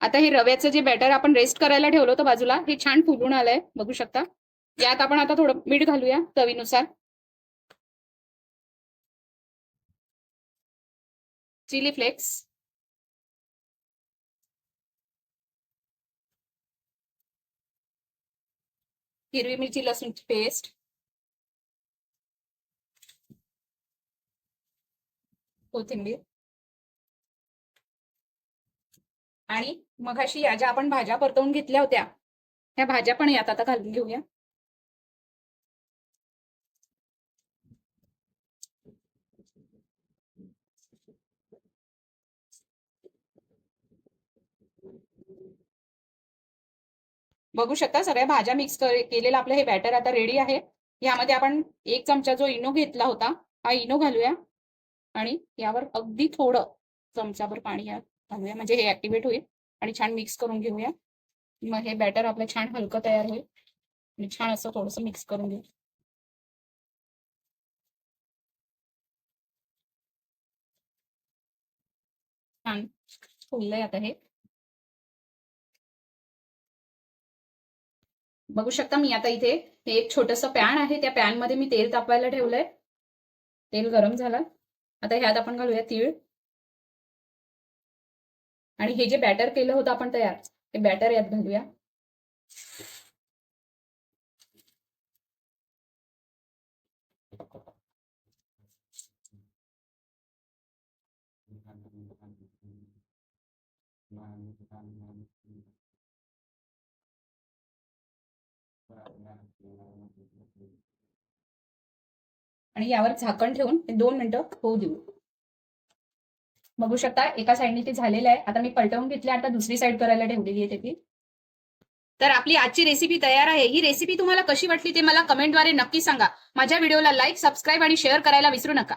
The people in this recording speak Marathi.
आता हे रव्याचं जे बॅटर आपण रेस्ट करायला ठेवलं होतं बाजूला, हे छान फुलून आलंय, बघू शकता. यात आपण आता थोडं मीठ घालूया चवीनुसार. चिली फ्लेक्स, हिरवी मिरची लसूणची पेस्ट, कोथिंबीर आणि मगाशी या ज्या आपण भाज्या परतवून घेतल्या होत्या, ह्या भाज्या पण यात आता घालून घेऊया. बघू शकता सगळ्या भाज्या मिक्स केलेलं आपलं हे बॅटर आता रेडी आहे. यामध्ये आपण 1 चमचा जो इनो घेतला होता, हा इनो घालूया आणि यावर अगदी थोडं चमचाभर पाणी घालूया, म्हणजे हे ऍक्टिव्हेट होईल आणि छान मिक्स करून घेऊया. मग हे बॅटर आपलं छान हलकं तयार होईल आणि छान असं थोडंसं मिक्स करून घेऊ. छान फुललंय आता हे. बघू शकता मी आता इथे हे एक छोटंसं पॅन आहे, त्या पॅन मध्ये मी तेल तापवायला ठेवलंय. तेल गरम झालं. आता ह्यात आपण घालूया तीळ आणि हे जे बॅटर केलं होतं आपण तयार, ते बॅटर यात घालूया. आणि यावर झाकण ठेवून 2 मिनिटं होऊ देऊ. बघू शकता एका साईडने ते झालेलं आहे. आता मी पलटवून घेतले, आता दुसरी साईड करायला ठेवलेली आहे त्याची. तर आपली आजची रेसिपी तयार आहे. ही रेसिपी तुम्हाला कशी वाटली ते मला कमेंटद्वारे नक्की सांगा. माझ्या व्हिडिओला लाईक, सबस्क्राईब आणि शेअर करायला विसरू नका.